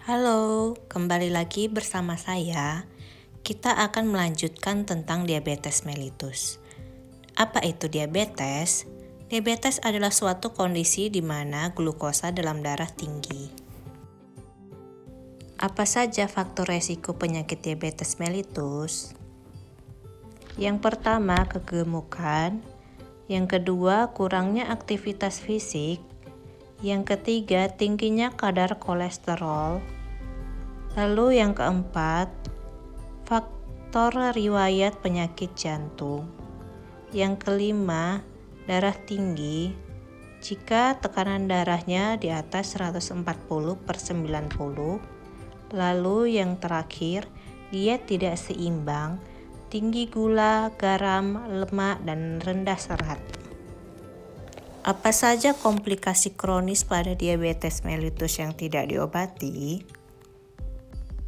Halo, kembali lagi bersama saya. Kita akan melanjutkan tentang diabetes mellitus. Apa itu diabetes? Diabetes adalah suatu kondisi di mana glukosa dalam darah tinggi. Apa saja faktor resiko penyakit diabetes mellitus? Yang pertama, kegemukan. Yang kedua, kurangnya aktivitas fisik. Yang ketiga, tingginya kadar kolesterol. Lalu yang keempat, faktor riwayat penyakit jantung. Yang kelima, darah tinggi. Jika tekanan darahnya di atas 140/90. Lalu yang terakhir, diet tidak seimbang, tinggi gula, garam, lemak, dan rendah serat. Apa saja komplikasi kronis pada diabetes mellitus yang tidak diobati?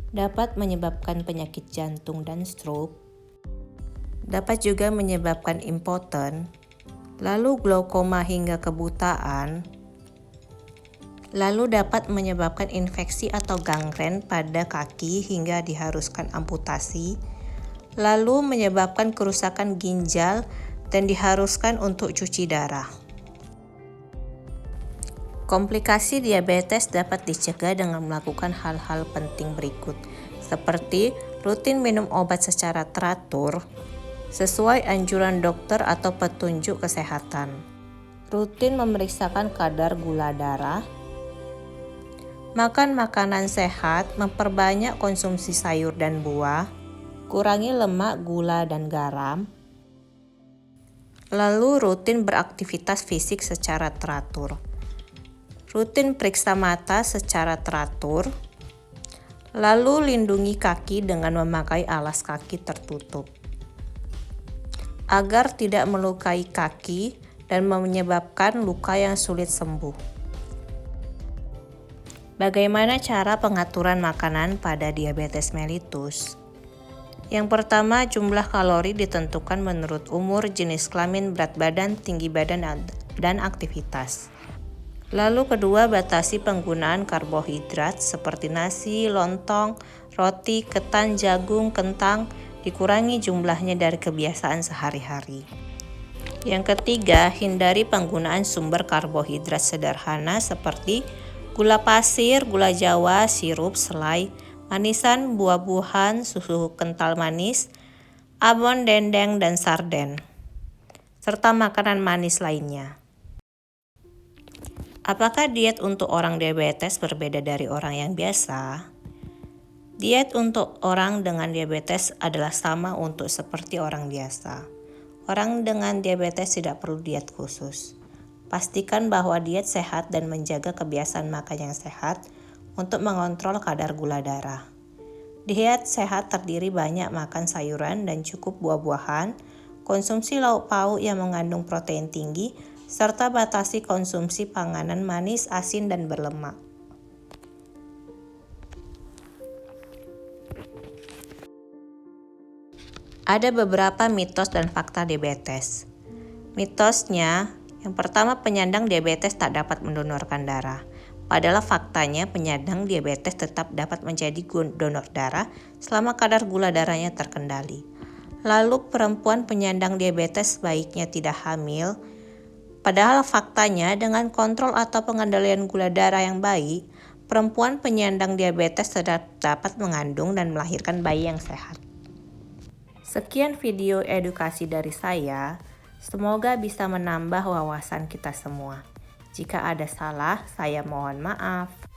Dapat menyebabkan penyakit jantung dan stroke, dapat juga menyebabkan impoten, lalu glaukoma hingga kebutaan, lalu dapat menyebabkan infeksi atau gangren pada kaki hingga diharuskan amputasi, lalu menyebabkan kerusakan ginjal dan diharuskan untuk cuci darah. Komplikasi diabetes dapat dicegah dengan melakukan hal-hal penting berikut, seperti rutin minum obat secara teratur, sesuai anjuran dokter atau petunjuk kesehatan, rutin memeriksakan kadar gula darah, makan makanan sehat, memperbanyak konsumsi sayur dan buah, kurangi lemak, gula, dan garam, lalu rutin beraktivitas fisik secara teratur. Rutin periksa mata secara teratur, lalu lindungi kaki dengan memakai alas kaki tertutup, agar tidak melukai kaki dan menyebabkan luka yang sulit sembuh. Bagaimana cara pengaturan makanan pada diabetes mellitus? Yang pertama, jumlah kalori ditentukan menurut umur, jenis kelamin, berat badan, tinggi badan, dan aktivitas. Lalu kedua, batasi penggunaan karbohidrat seperti nasi, lontong, roti, ketan, jagung, kentang, dikurangi jumlahnya dari kebiasaan sehari-hari. Yang ketiga, hindari penggunaan sumber karbohidrat sederhana seperti gula pasir, gula jawa, sirup, selai, manisan, buah-buahan, susu kental manis, abon, dendeng, dan sarden, serta makanan manis lainnya. Apakah diet untuk orang diabetes berbeda dari orang yang biasa? Diet untuk orang dengan diabetes adalah sama untuk seperti orang biasa. Orang dengan diabetes tidak perlu diet khusus. Pastikan bahwa diet sehat dan menjaga kebiasaan makan yang sehat untuk mengontrol kadar gula darah. Diet sehat terdiri banyak makan sayuran dan cukup buah-buahan, konsumsi lauk pauk yang mengandung protein tinggi, serta batasi konsumsi panganan manis, asin, dan berlemak. Ada beberapa mitos dan fakta diabetes. Mitosnya, yang pertama, penyandang diabetes tak dapat mendonorkan darah. Padahal faktanya penyandang diabetes tetap dapat menjadi donor darah selama kadar gula darahnya terkendali. Lalu perempuan penyandang diabetes sebaiknya tidak hamil. Padahal faktanya dengan kontrol atau pengendalian gula darah yang baik, perempuan penyandang diabetes tetap dapat mengandung dan melahirkan bayi yang sehat. Sekian video edukasi dari saya, semoga bisa menambah wawasan kita semua. Jika ada salah, saya mohon maaf.